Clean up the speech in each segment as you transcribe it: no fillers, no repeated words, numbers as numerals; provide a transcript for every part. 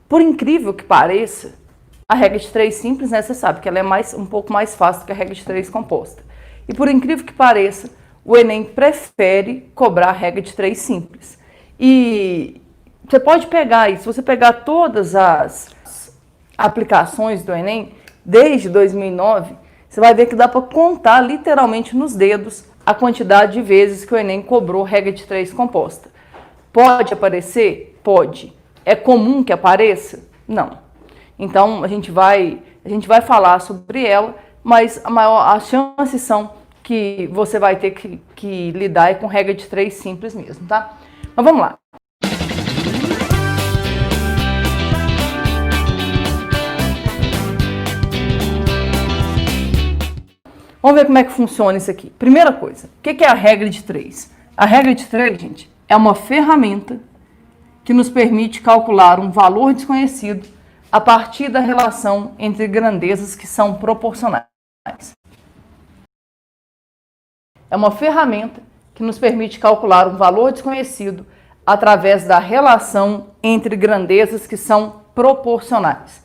Por incrível que pareça, a regra de 3 simples, né, você sabe que ela é um pouco mais fácil do que a regra de 3 composta. E por incrível que pareça, o Enem prefere cobrar a regra de 3 simples. E você pode pegar aí, se você pegar todas as aplicações do Enem, desde 2009, você vai ver que dá para contar literalmente nos dedos a quantidade de vezes que o Enem cobrou regra de 3 composta. Pode aparecer? Pode. É comum que apareça? Não. Então, a gente vai falar sobre ela, mas as chances são que você vai ter que lidar com regra de 3 simples mesmo, tá? Mas vamos lá. Vamos ver como é que funciona isso aqui. Primeira coisa, o que é a regra de 3? A regra de 3, gente, é uma ferramenta que nos permite calcular um valor desconhecido a partir da relação entre grandezas que são proporcionais. É uma ferramenta que nos permite calcular um valor desconhecido através da relação entre grandezas que são proporcionais.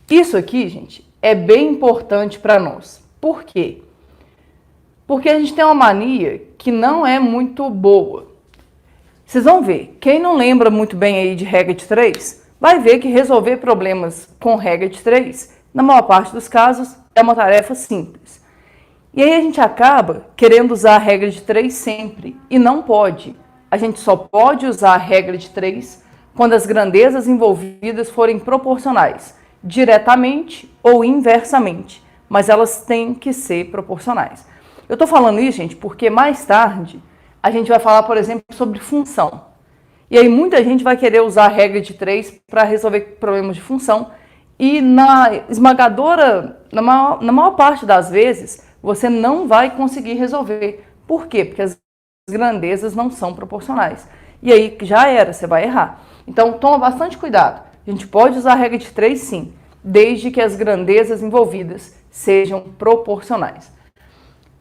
Isso aqui, gente, é bem importante para nós. Por quê? Porque a gente tem uma mania que não é muito boa. Vocês vão ver, quem não lembra muito bem aí de regra de 3, vai ver que resolver problemas com regra de 3, na maior parte dos casos, é uma tarefa simples. E aí a gente acaba querendo usar a regra de 3 sempre, e não pode. A gente só pode usar a regra de 3 quando as grandezas envolvidas forem proporcionais, diretamente ou inversamente, mas elas têm que ser proporcionais. Eu estou falando isso, gente, porque mais tarde a gente vai falar, por exemplo, sobre função. E aí muita gente vai querer usar a regra de 3 para resolver problemas de função. E na maior parte das vezes, você não vai conseguir resolver. Por quê? Porque as grandezas não são proporcionais. E aí já era, você vai errar. Então toma bastante cuidado. A gente pode usar a regra de 3 sim, desde que as grandezas envolvidas sejam proporcionais.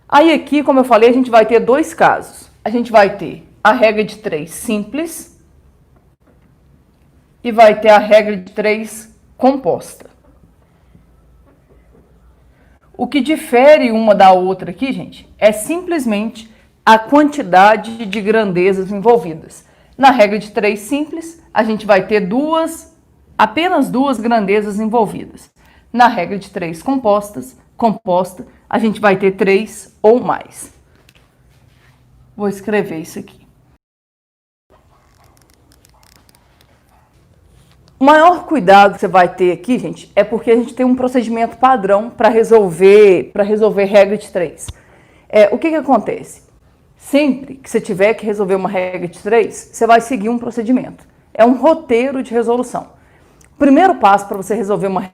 Aí aqui, como eu falei, a gente vai ter dois casos. A gente vai ter a regra de 3 simples e vai ter a regra de 3 composta. O que difere uma da outra aqui, gente, é simplesmente a quantidade de grandezas envolvidas. Na regra de 3 simples, a gente vai ter apenas duas grandezas envolvidas. Na regra de 3 composta, a gente vai ter 3 ou mais. Vou escrever isso aqui. O maior cuidado que você vai ter aqui, gente, é porque a gente tem um procedimento padrão para resolver regra de 3. O que acontece? Sempre que você tiver que resolver uma regra de 3, você vai seguir um procedimento. É um roteiro de resolução. O primeiro passo para você resolver uma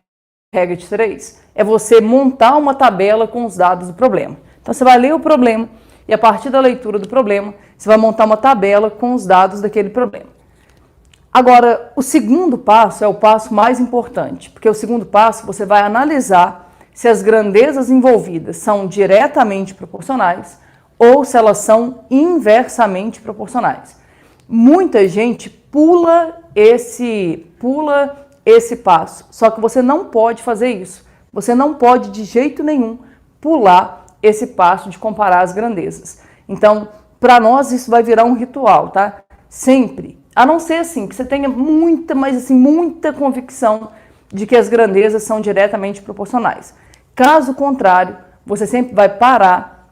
regra de 3 é você montar uma tabela com os dados do problema. Então, você vai ler o problema e, a partir da leitura do problema, você vai montar uma tabela com os dados daquele problema. Agora, o segundo passo é o passo mais importante, porque o segundo passo você vai analisar se as grandezas envolvidas são diretamente proporcionais ou se elas são inversamente proporcionais. Muita gente pula esse passo, só que você não pode fazer isso. Você não pode de jeito nenhum pular esse passo de comparar as grandezas. Então, para nós isso vai virar um ritual, tá? Sempre. A não ser assim, que você tenha muita convicção de que as grandezas são diretamente proporcionais. Caso contrário, você sempre vai parar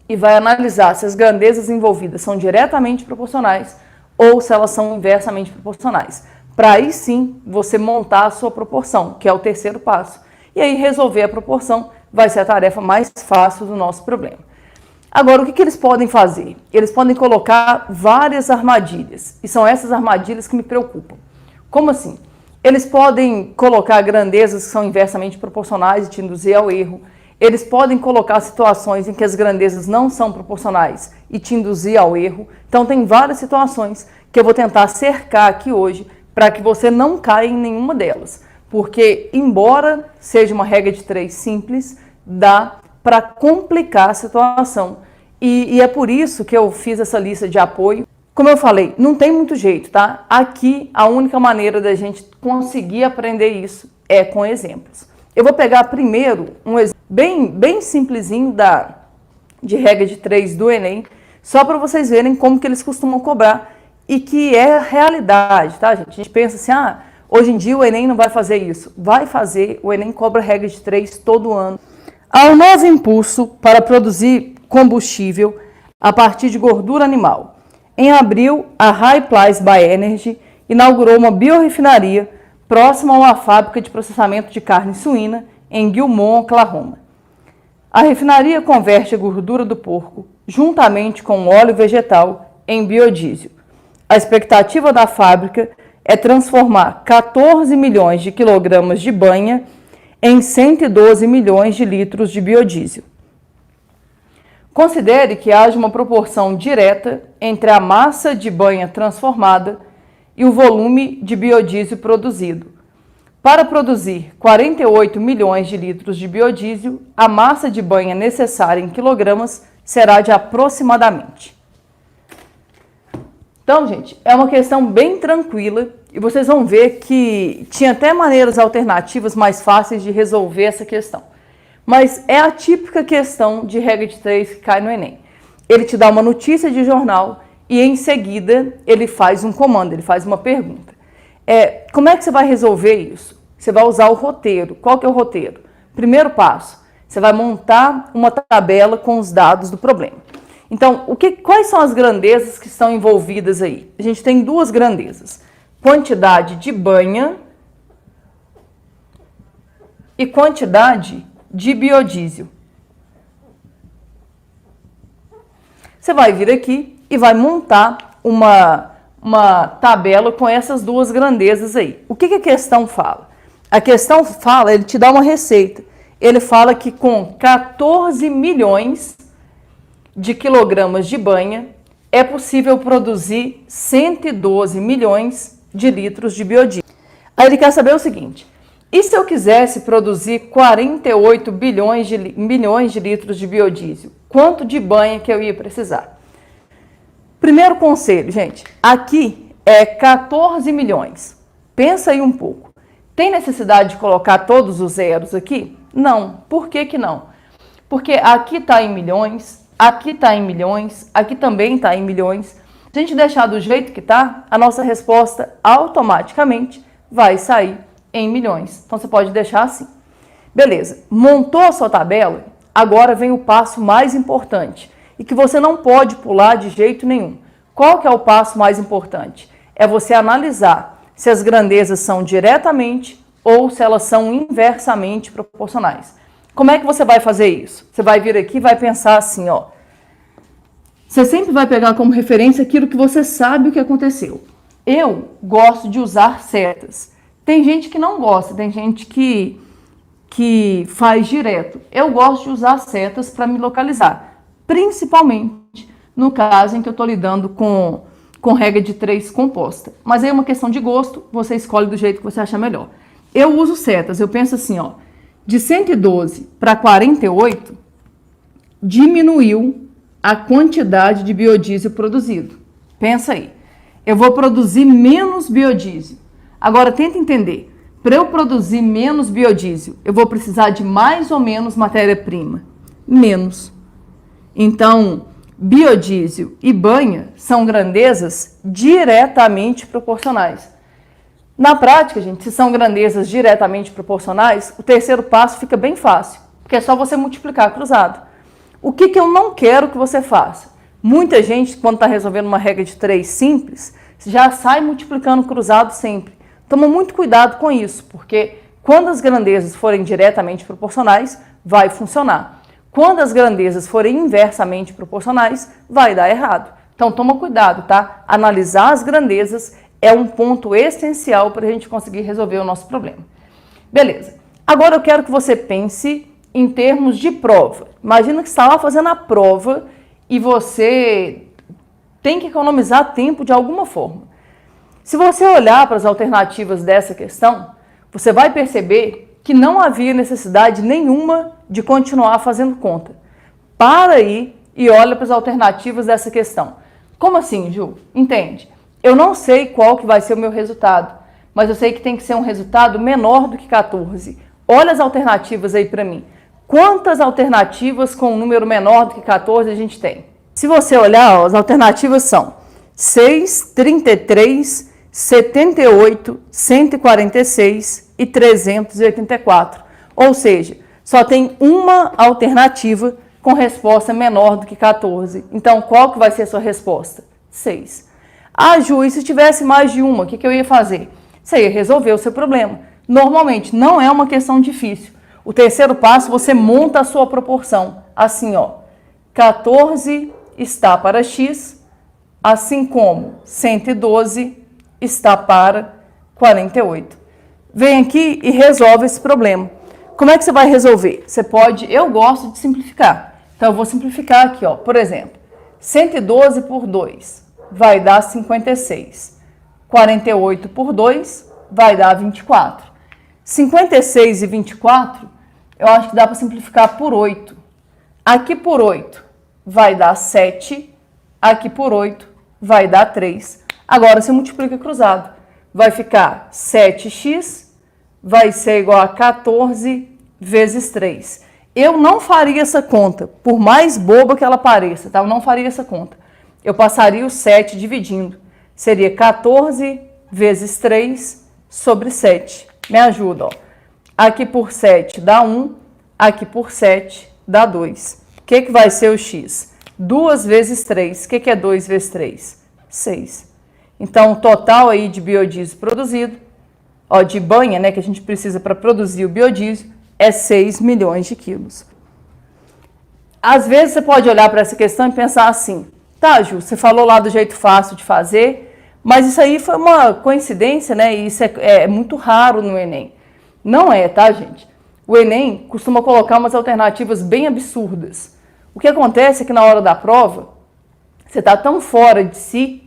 e vai analisar se as grandezas envolvidas são diretamente proporcionais ou se elas são inversamente proporcionais. Para aí sim você montar a sua proporção, que é o terceiro passo. E aí resolver a proporção vai ser a tarefa mais fácil do nosso problema. Agora, o que eles podem fazer? Eles podem colocar várias armadilhas, e são essas armadilhas que me preocupam. Como assim? Eles podem colocar grandezas que são inversamente proporcionais e te induzir ao erro. Eles podem colocar situações em que as grandezas não são proporcionais e te induzir ao erro. Então, tem várias situações que eu vou tentar cercar aqui hoje para que você não caia em nenhuma delas. Porque, embora seja uma regra de 3 simples, dá para complicar a situação. E é por isso que eu fiz essa lista de apoio Como eu falei, não tem muito jeito, tá? Aqui, a única maneira da gente conseguir aprender isso é com exemplos. Eu vou pegar primeiro um exemplo bem simplesinho de regra de 3 do Enem, só para vocês verem como que eles costumam cobrar e que é realidade, tá, gente? A gente pensa assim, hoje em dia o Enem não vai fazer isso. Vai fazer, o Enem cobra regra de 3 todo ano. Há um novo impulso para produzir combustível a partir de gordura animal. Em abril, a High Place Bioenergy inaugurou uma biorefinaria próxima a uma fábrica de processamento de carne suína em Gilmore, Oklahoma. A refinaria converte a gordura do porco, juntamente com óleo vegetal, em biodiesel. A expectativa da fábrica é transformar 14 milhões de quilogramas de banha em 112 milhões de litros de biodiesel. Considere que haja uma proporção direta entre a massa de banha transformada e o volume de biodiesel produzido. Para produzir 48 milhões de litros de biodiesel, a massa de banha necessária em quilogramas será de aproximadamente. Então, gente, é uma questão bem tranquila e vocês vão ver que tinha até maneiras alternativas mais fáceis de resolver essa questão. Mas é a típica questão de regra de 3 que cai no Enem. Ele te dá uma notícia de jornal e em seguida ele faz um comando, ele faz uma pergunta. Como é que você vai resolver isso? Você vai usar o roteiro. Qual que é o roteiro? Primeiro passo, você vai montar uma tabela com os dados do problema. Então, quais são as grandezas que estão envolvidas aí? A gente tem duas grandezas. Quantidade de banha e quantidade de biodiesel. Você vai vir aqui e vai montar uma tabela com essas duas grandezas aí. O que a questão fala? A questão fala, ele te dá uma receita. Ele fala que com 14 milhões de quilogramas de banha é possível produzir 112 milhões de litros de biodiesel. Aí ele quer saber o seguinte: e se eu quisesse produzir 48 milhões de litros de biodiesel? Quanto de banha que eu ia precisar? Primeiro conselho, gente, aqui é 14 milhões. Pensa aí um pouco. Tem necessidade de colocar todos os zeros aqui? Não. Por que que não? Porque aqui está em milhões, aqui está em milhões, aqui também está em milhões. Se a gente deixar do jeito que está, a nossa resposta automaticamente vai sair em milhões. Então, você pode deixar assim. Beleza, montou a sua tabela, agora vem o passo mais importante e que você não pode pular de jeito nenhum. Qual que é o passo mais importante? É você analisar se as grandezas são diretamente ou se elas são inversamente proporcionais. Como é que você vai fazer isso? Você vai vir aqui e vai pensar assim, Você sempre vai pegar como referência aquilo que você sabe o que aconteceu. Eu gosto de usar setas. Tem gente que não gosta, tem gente que faz direto. Eu gosto de usar setas para me localizar, principalmente no caso em que eu estou lidando com regra de 3 composta. Mas aí é uma questão de gosto, você escolhe do jeito que você achar melhor. Eu uso setas, eu penso assim, de 112 para 48, diminuiu a quantidade de biodiesel produzido. Pensa aí, eu vou produzir menos biodiesel. Agora, tenta entender, para eu produzir menos biodiesel, eu vou precisar de mais ou menos matéria-prima? Menos. Então, biodiesel e banha são grandezas diretamente proporcionais. Na prática, gente, se são grandezas diretamente proporcionais, o terceiro passo fica bem fácil, porque é só você multiplicar cruzado. O que eu não quero que você faça? Muita gente, quando está resolvendo uma regra de 3 simples, já sai multiplicando cruzado sempre. Toma muito cuidado com isso, porque quando as grandezas forem diretamente proporcionais, vai funcionar. Quando as grandezas forem inversamente proporcionais, vai dar errado. Então, toma cuidado, tá? Analisar as grandezas é um ponto essencial para a gente conseguir resolver o nosso problema. Beleza. Agora eu quero que você pense em termos de prova. Imagina que você está lá fazendo a prova e você tem que economizar tempo de alguma forma. Se você olhar para as alternativas dessa questão, você vai perceber que não havia necessidade nenhuma de continuar fazendo conta. Para aí e olha para as alternativas dessa questão. Como assim, Ju? Entende? Eu não sei qual que vai ser o meu resultado, mas eu sei que tem que ser um resultado menor do que 14. Olha as alternativas aí para mim. Quantas alternativas com um número menor do que 14 a gente tem? Se você olhar, ó, as alternativas são 6, 33, 78, 146 e 384. Ou seja, só tem uma alternativa com resposta menor do que 14. Então, qual que vai ser a sua resposta? 6. Ah, Ju, e se tivesse mais de uma, o que eu ia fazer? Você ia resolver o seu problema. Normalmente, não é uma questão difícil. O terceiro passo, você monta a sua proporção. Assim, ó, 14 está para x, assim como 112 está para 48. Vem aqui e resolve esse problema. Como é que você vai resolver? Você pode, eu gosto de simplificar. Então, eu vou simplificar aqui, ó. Por exemplo, 112 por 2 vai dar 56. 48 por 2 vai dar 24. 56 e 24, eu acho que dá para simplificar por 8. Aqui por 8 vai dar 7. Aqui por 8 vai dar 3. Agora, você multiplica cruzado. Vai ficar 7x vai ser igual a 14 vezes 3. Eu não faria essa conta, por mais boba que ela pareça, tá? Eu não faria essa conta. Eu passaria o 7 dividindo. Seria 14 vezes 3 sobre 7. Me ajuda, ó. Aqui por 7 dá 1, aqui por 7 dá 2. O que vai ser o x? 2 vezes 3. O que é 2 vezes 3? 6. Então, o total aí de biodiesel produzido, ó, de banha, né, que a gente precisa para produzir o biodiesel, é 6 milhões de quilos. Às vezes você pode olhar para essa questão e pensar assim, tá, Ju, você falou lá do jeito fácil de fazer, mas isso aí foi uma coincidência, né, e isso é muito raro no Enem. Não é, tá, gente? O Enem costuma colocar umas alternativas bem absurdas. O que acontece é que na hora da prova, você está tão fora de si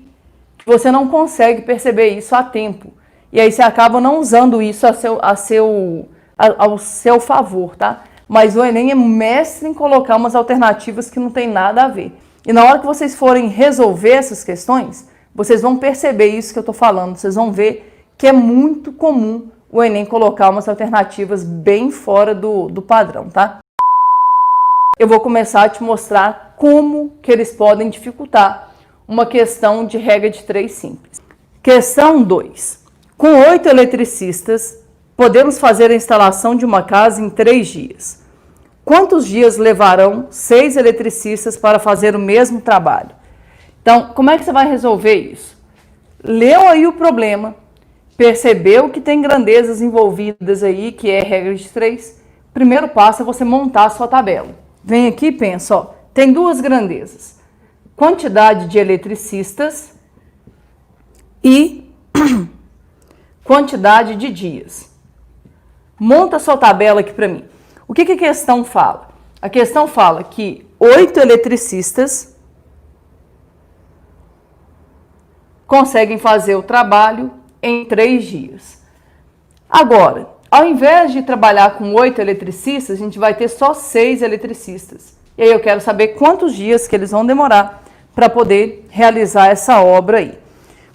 que você não consegue perceber isso a tempo. E aí você acaba não usando isso ao seu favor, tá? Mas o Enem é mestre em colocar umas alternativas que não tem nada a ver. E na hora que vocês forem resolver essas questões, vocês vão perceber isso que eu estou falando. Vocês vão ver que é muito comum o Enem colocar umas alternativas bem fora do padrão, tá? Eu vou começar a te mostrar como que eles podem dificultar uma questão de regra de 3 simples. Questão 2. Com 8 eletricistas, podemos fazer a instalação de uma casa em 3 dias. Quantos dias levarão 6 eletricistas para fazer o mesmo trabalho? Então, como é que você vai resolver isso? Leu aí o problema, percebeu que tem grandezas envolvidas aí, que é regra de 3. Primeiro passo é você montar a sua tabela. Vem aqui e pensa, ó, tem 2 grandezas. Quantidade de eletricistas e quantidade de dias. Monta a sua tabela aqui para mim. O que a questão fala? A questão fala que 8 eletricistas conseguem fazer o trabalho em 3 dias. Agora, ao invés de trabalhar com 8 eletricistas, a gente vai ter só 6 eletricistas. E aí eu quero saber quantos dias que eles vão demorar para poder realizar essa obra aí.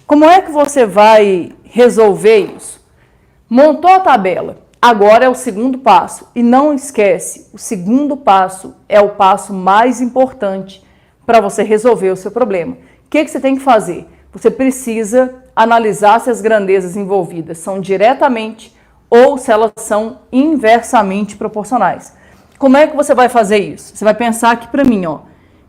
Como é que você vai resolver isso? Montou a tabela. Agora é o segundo passo. E não esquece, o segundo passo é o passo mais importante para você resolver o seu problema. O que você tem que fazer? Você precisa analisar se as grandezas envolvidas são diretamente ou se elas são inversamente proporcionais. Como é que você vai fazer isso? Você vai pensar aqui para mim, ó,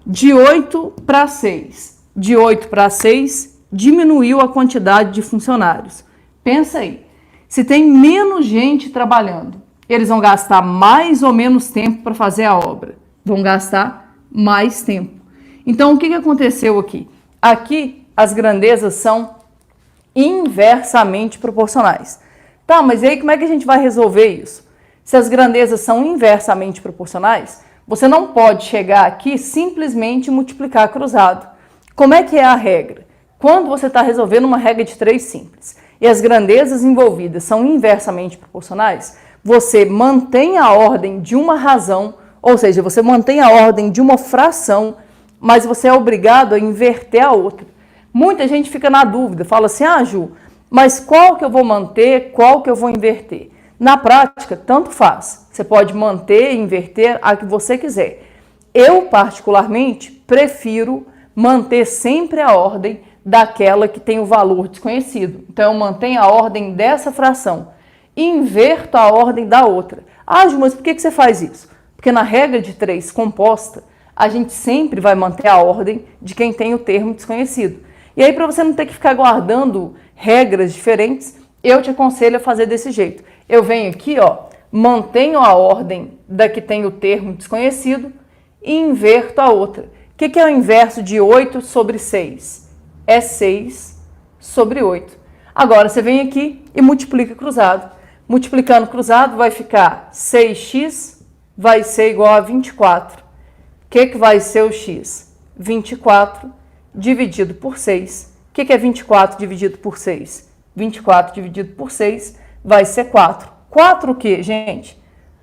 de 8 para 6. De 8 para 6, diminuiu a quantidade de funcionários. Pensa aí. Se tem menos gente trabalhando, eles vão gastar mais ou menos tempo para fazer a obra? Vão gastar mais tempo. Então, o que aconteceu aqui? Aqui, as grandezas são inversamente proporcionais. Tá, mas e aí como é que a gente vai resolver isso? Se as grandezas são inversamente proporcionais, você não pode chegar aqui e simplesmente multiplicar cruzado. Como é que é a regra? Quando você está resolvendo uma regra de 3 simples e as grandezas envolvidas são inversamente proporcionais, você mantém a ordem de uma razão, ou seja, você mantém a ordem de uma fração mas você é obrigado a inverter a outra. Muita gente fica na dúvida, fala assim, Ju, mas qual que eu vou manter, qual que eu vou inverter? Na prática, tanto faz. Você pode manter e inverter a que você quiser. Eu, particularmente, prefiro manter sempre a ordem daquela que tem o valor desconhecido. Então, eu mantenho a ordem dessa fração e inverto a ordem da outra. Ju, mas por que você faz isso? Porque na regra de 3 composta, a gente sempre vai manter a ordem de quem tem o termo desconhecido. E aí, para você não ter que ficar guardando regras diferentes, eu te aconselho a fazer desse jeito. Eu venho aqui, mantenho a ordem da que tem o termo desconhecido e inverto a outra. O que é o inverso de 8 sobre 6? É 6 sobre 8. Agora, você vem aqui e multiplica cruzado. Multiplicando cruzado, vai ficar 6x vai ser igual a 24. O que vai ser o x? 24 dividido por 6. O que é 24 dividido por 6? 24 dividido por 6 vai ser 4. 4 o quê, gente?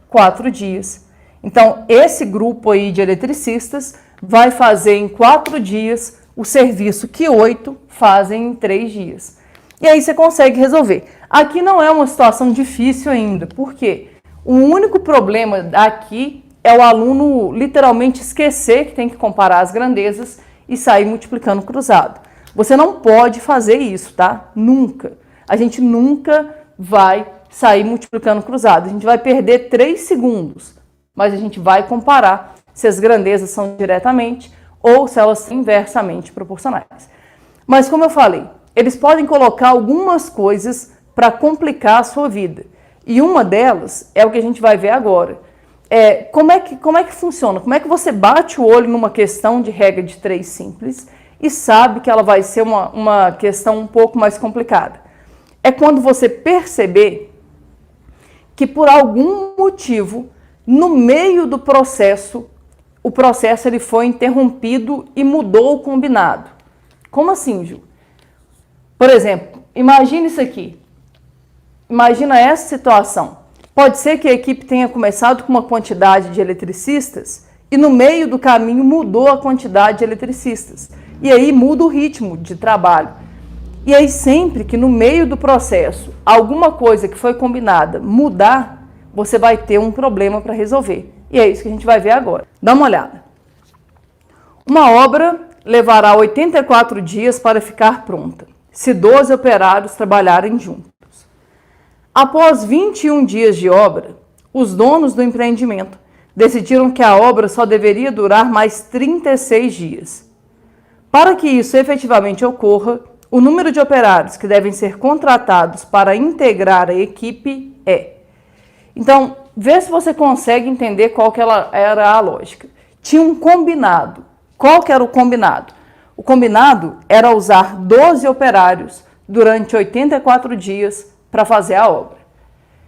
4 dias. Então, esse grupo aí de eletricistas vai fazer em 4 dias o serviço que 8 fazem em 3 dias. E aí você consegue resolver. Aqui não é uma situação difícil ainda, porque o único problema aqui é o aluno literalmente esquecer que tem que comparar as grandezas e sair multiplicando cruzado. Você não pode fazer isso, tá? Nunca. A gente nunca vai sair multiplicando cruzado. A gente vai perder 3 segundos, mas a gente vai comparar se as grandezas são diretamente ou se elas são inversamente proporcionais. Mas como eu falei, eles podem colocar algumas coisas para complicar a sua vida. E uma delas é o que a gente vai ver agora. Como é que funciona? Como é que você bate o olho numa questão de regra de 3 simples e sabe que ela vai ser uma questão um pouco mais complicada? É quando você perceber que por algum motivo, no meio do processo, o processo ele foi interrompido e mudou o combinado. Como assim, Ju? Por exemplo, imagine isso aqui. Imagina essa situação. Pode ser que a equipe tenha começado com uma quantidade de eletricistas e no meio do caminho mudou a quantidade de eletricistas. E aí muda o ritmo de trabalho. E aí sempre que no meio do processo alguma coisa que foi combinada mudar, você vai ter um problema para resolver. E é isso que a gente vai ver agora. Dá uma olhada. Uma obra levará 84 dias para ficar pronta, se 12 operários trabalharem juntos. Após 21 dias de obra, os donos do empreendimento decidiram que a obra só deveria durar mais 36 dias. Para que isso efetivamente ocorra, o número de operários que devem ser contratados para integrar a equipe é... Então, vê se você consegue entender qual que era a lógica. Tinha um combinado. Qual que era o combinado? O combinado era usar 12 operários durante 84 dias para fazer a obra.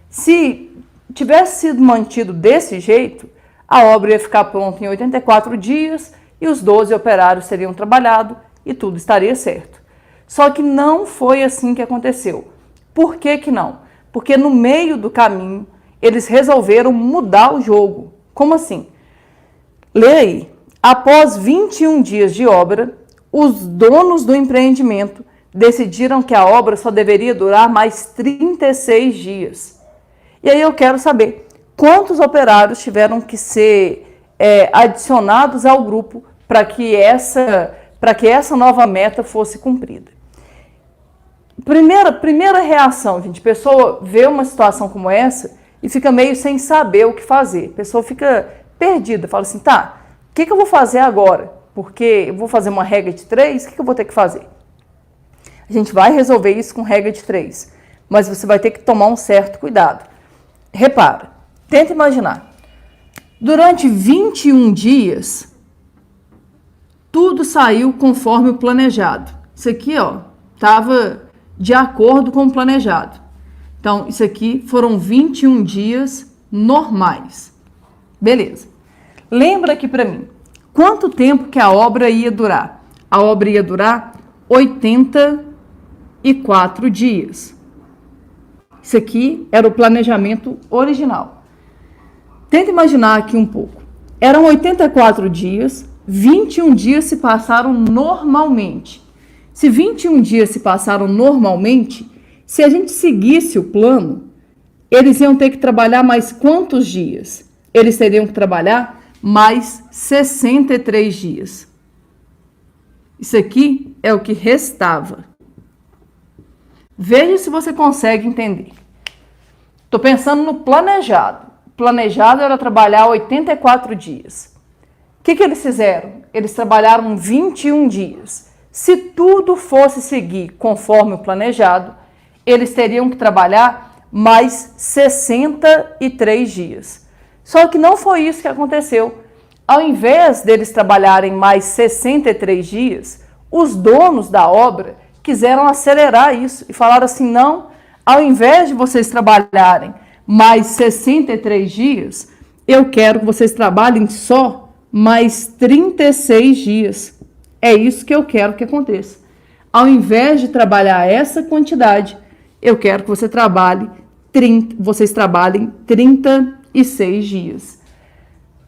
Se tivesse sido mantido desse jeito, a obra ia ficar pronta em 84 dias e os 12 operários teriam trabalhado e tudo estaria certo. Só que não foi assim que aconteceu. Por que que não? Porque no meio do caminho, eles resolveram mudar o jogo. Como assim? Lê aí. Após 21 dias de obra, os donos do empreendimento decidiram que a obra só deveria durar mais 36 dias. E aí eu quero saber quantos operários tiveram que ser adicionados ao grupo para que essa nova meta fosse cumprida. Primeira reação, gente, a pessoa vê uma situação como essa e fica meio sem saber o que fazer. A pessoa fica perdida, fala assim, tá, o que eu vou fazer agora? Porque eu vou fazer uma regra de 3, o que eu vou ter que fazer? A gente vai resolver isso com regra de 3, mas você vai ter que tomar um certo cuidado. Repara, tenta imaginar. Durante 21 dias, tudo saiu conforme o planejado. Isso aqui, estava de acordo com o planejado. Então, isso aqui foram 21 dias normais. Beleza. Lembra aqui para mim, quanto tempo que a obra ia durar? A obra ia durar 84 dias. Isso aqui era o planejamento original. Tenta imaginar aqui um pouco. Eram 84 dias 21 dias se passaram normalmente. Se 21 dias se passaram normalmente, se a gente seguisse o plano, eles iam ter que trabalhar mais quantos dias? Eles teriam que trabalhar mais 63 dias. Isso aqui é o que restava. Veja se você consegue entender. Estou pensando no planejado. O planejado era trabalhar 84 dias. O que eles fizeram? Eles trabalharam 21 dias. Se tudo fosse seguir conforme o planejado, eles teriam que trabalhar mais 63 dias. Só que não foi isso que aconteceu. Ao invés deles trabalharem mais 63 dias, os donos da obra quiseram acelerar isso e falaram assim, não, ao invés de vocês trabalharem mais 63 dias, eu quero que vocês trabalhem só mais 36 dias. É isso que eu quero que aconteça. Ao invés de trabalhar essa quantidade, eu quero que vocês trabalhem 36 dias.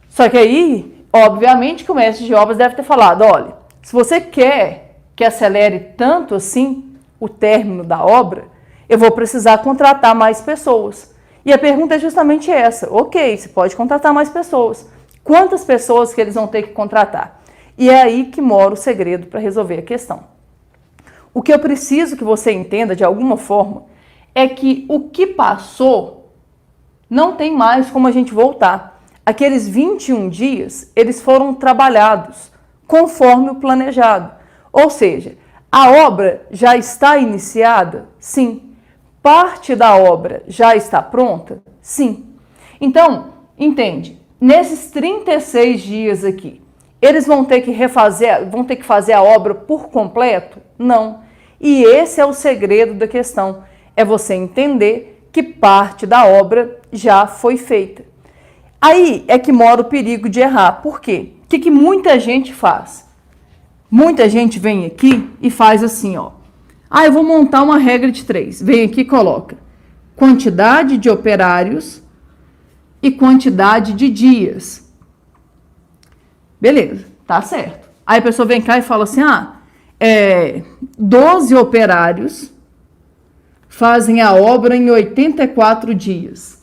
Só que aí, obviamente, que o mestre de obras deve ter falado, olha, se você quer que acelere tanto assim o término da obra, eu vou precisar contratar mais pessoas. E a pergunta é justamente essa. Ok, você pode contratar mais pessoas. Quantas pessoas que eles vão ter que contratar? E é aí que mora o segredo para resolver a questão. O que eu preciso que você entenda de alguma forma é que o que passou não tem mais como a gente voltar. Aqueles 21 dias, eles foram trabalhados conforme o planejado. Ou seja, a obra já está iniciada? Sim. Parte da obra já está pronta? Sim. Então, entende, nesses 36 dias aqui, eles vão ter que fazer a obra por completo? Não. E esse é o segredo da questão, é você entender que parte da obra já foi feita. Aí é que mora o perigo de errar. Por quê? O que muita gente faz? Muita gente vem aqui e faz assim, ó. Eu vou montar uma regra de 3. Vem aqui e coloca quantidade de operários e quantidade de dias. Beleza, tá certo. Aí a pessoa vem cá e fala assim, 12 operários fazem a obra em 84 dias.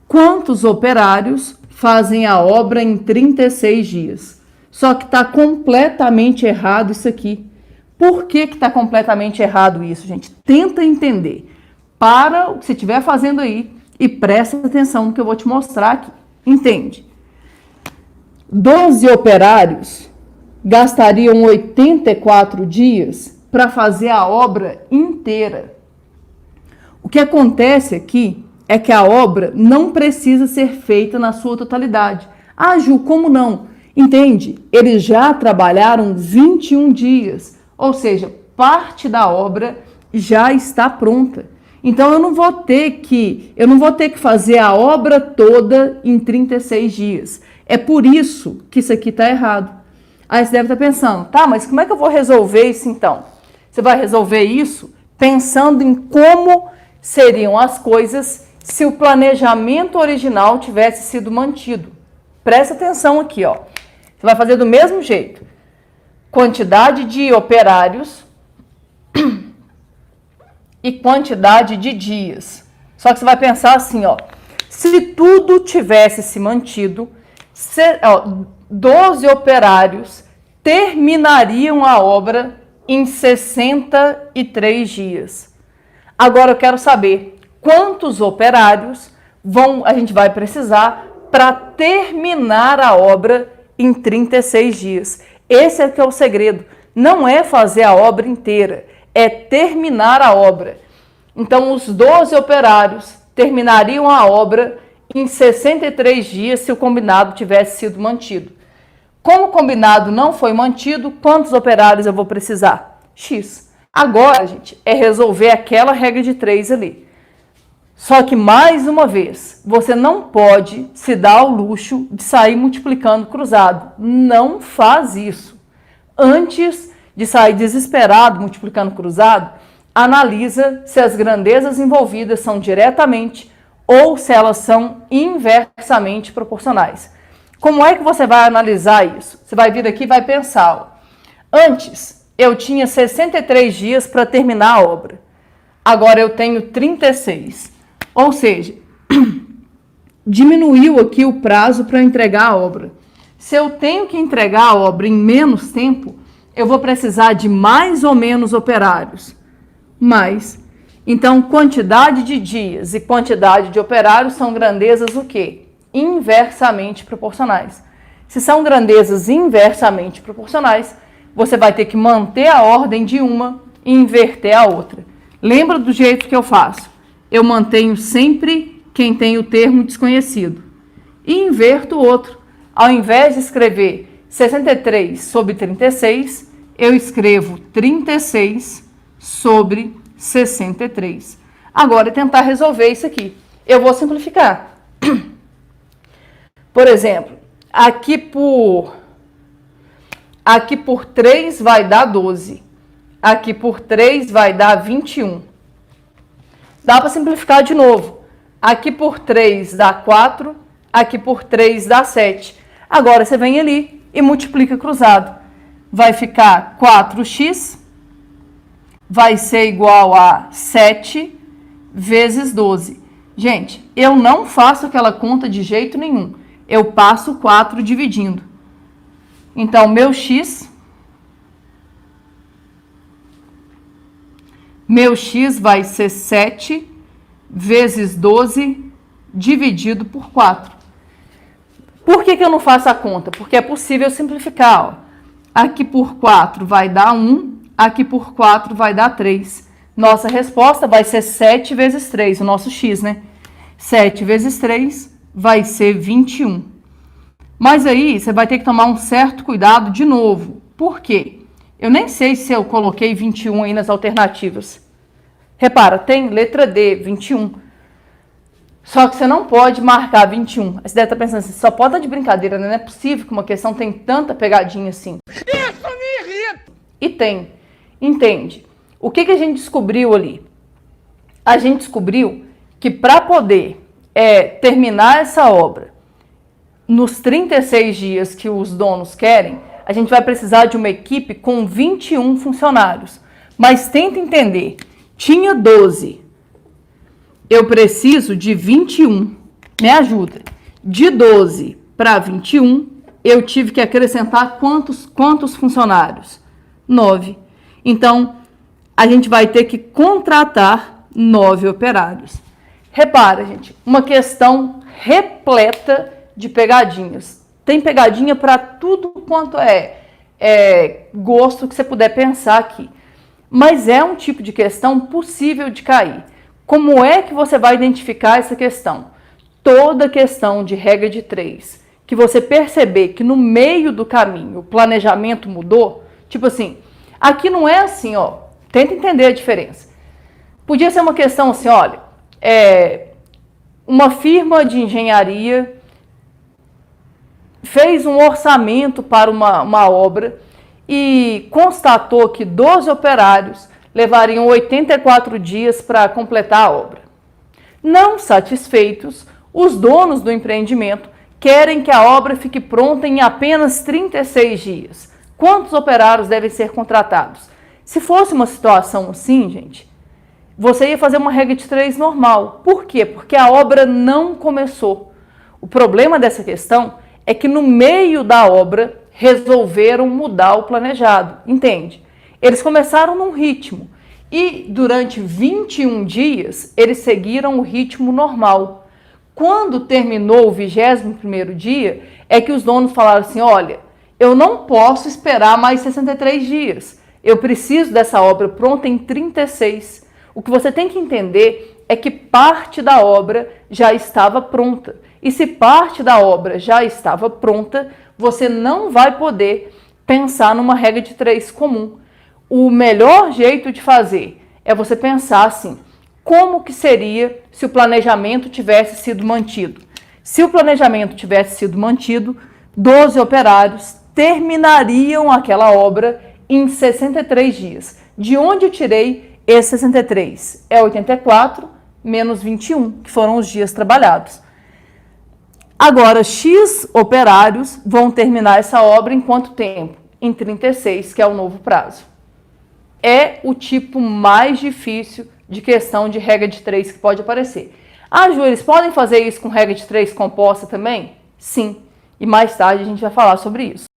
Quantos operários fazem a obra em 36 dias? Só que está completamente errado isso aqui. Por que está completamente errado isso, gente? Tenta entender. Para o que você estiver fazendo aí e presta atenção no que eu vou te mostrar aqui. Entende? 12 operários gastariam 84 dias para fazer a obra inteira. O que acontece aqui é que a obra não precisa ser feita na sua totalidade. Ju, como não? Entende? Eles já trabalharam 21 dias, ou seja, parte da obra já está pronta. Então eu não vou ter que fazer a obra toda em 36 dias. É por isso que isso aqui está errado. Aí você deve estar pensando, mas como é que eu vou resolver isso então? Você vai resolver isso pensando em como seriam as coisas se o planejamento original tivesse sido mantido. Presta atenção aqui, ó. Você vai fazer do mesmo jeito. Quantidade de operários e quantidade de dias. Só que você vai pensar assim, ó. Se tudo tivesse se mantido, 12 operários terminariam a obra em 63 dias. Agora eu quero saber quantos operários a gente vai precisar para terminar a obra em 36 dias. Esse é que é o segredo. Não é fazer a obra inteira, é terminar a obra. Então, os 12 operários terminariam a obra em 63 dias se o combinado tivesse sido mantido. Como o combinado não foi mantido, quantos operários eu vou precisar? X. Agora, gente, é resolver aquela regra de 3 ali. Só que, mais uma vez, você não pode se dar ao luxo de sair multiplicando cruzado. Não faz isso. Antes de sair desesperado multiplicando cruzado, analisa se as grandezas envolvidas são diretamente ou se elas são inversamente proporcionais. Como é que você vai analisar isso? Você vai vir aqui e vai pensar, ó, antes eu tinha 63 dias para terminar a obra, agora eu tenho 36, ou seja, diminuiu aqui o prazo para entregar a obra. Se eu tenho que entregar a obra em menos tempo, eu vou precisar de mais ou menos operários. Mais. Então, quantidade de dias e quantidade de operários são grandezas o quê? Inversamente proporcionais. Se são grandezas inversamente proporcionais, você vai ter que manter a ordem de uma e inverter a outra. Lembra do jeito que eu faço? Eu mantenho sempre quem tem o termo desconhecido e inverto o outro. Ao invés de escrever 63 sobre 36, eu escrevo 36 sobre 63. Agora é tentar resolver isso aqui. Eu vou simplificar. Por exemplo, aqui por 3 vai dar 12. Aqui por 3 vai dar 21. Dá para simplificar de novo. Aqui por 3 dá 4. Aqui por 3 dá 7. Agora você vem ali e multiplica cruzado. Vai ficar 4x vai ser igual a 7 vezes 12. Gente, eu não faço aquela conta de jeito nenhum. Eu passo 4 dividindo. Então, meu x vai ser 7 vezes 12 dividido por 4. Por que eu não faço a conta? Porque é possível simplificar. Ó. Aqui por 4 vai dar 1, aqui por 4 vai dar 3. Nossa resposta vai ser 7 vezes 3, o nosso x, né? 7 vezes 3 vai ser 21. Mas aí você vai ter que tomar um certo cuidado de novo. Por quê? Eu nem sei se eu coloquei 21 aí nas alternativas. Repara, tem letra D, 21. Só que você não pode marcar 21. Aí você deve estar pensando assim, só pode estar de brincadeira, né? Não é possível que uma questão tem tanta pegadinha assim. Isso me irrita! E tem. Entende? O que a gente descobriu ali? A gente descobriu que para poder terminar essa obra nos 36 dias que os donos querem, a gente vai precisar de uma equipe com 21 funcionários. Mas tenta entender, tinha 12. Eu preciso de 21. Me ajuda. De 12 para 21, eu tive que acrescentar quantos funcionários? 9. Então, a gente vai ter que contratar 9 operários. Repara, gente, uma questão repleta de pegadinhas. Tem pegadinha para tudo quanto gosto que você puder pensar aqui. Mas é um tipo de questão possível de cair. Como é que você vai identificar essa questão? Toda questão de regra de 3, que você perceber que no meio do caminho o planejamento mudou, tipo assim, aqui não é assim, ó, tenta entender a diferença. Podia ser uma questão assim, olha, uma firma de engenharia fez um orçamento para uma obra e constatou que 12 operários levariam 84 dias para completar a obra. Não satisfeitos, os donos do empreendimento querem que a obra fique pronta em apenas 36 dias. Quantos operários devem ser contratados? Se fosse uma situação assim, gente, você ia fazer uma regra de 3 normal. Por quê? Porque a obra não começou. O problema dessa questão é que no meio da obra resolveram mudar o planejado, entende? Eles começaram num ritmo e durante 21 dias eles seguiram o ritmo normal. Quando terminou o 21º dia, é que os donos falaram assim, olha, eu não posso esperar mais 63 dias. Eu preciso dessa obra pronta em 36. O que você tem que entender é que parte da obra já estava pronta. E se parte da obra já estava pronta, você não vai poder pensar numa regra de 3 comum. O melhor jeito de fazer é você pensar assim, como que seria se o planejamento tivesse sido mantido? Se o planejamento tivesse sido mantido, 12 operários terminariam aquela obra em 63 dias. De onde eu tirei esse 63? É 84 menos 21, que foram os dias trabalhados. Agora, X operários vão terminar essa obra em quanto tempo? Em 36, que é o novo prazo. É o tipo mais difícil de questão de regra de 3 que pode aparecer. Ah, Ju, eles podem fazer isso com regra de 3 composta também? Sim. E mais tarde a gente vai falar sobre isso.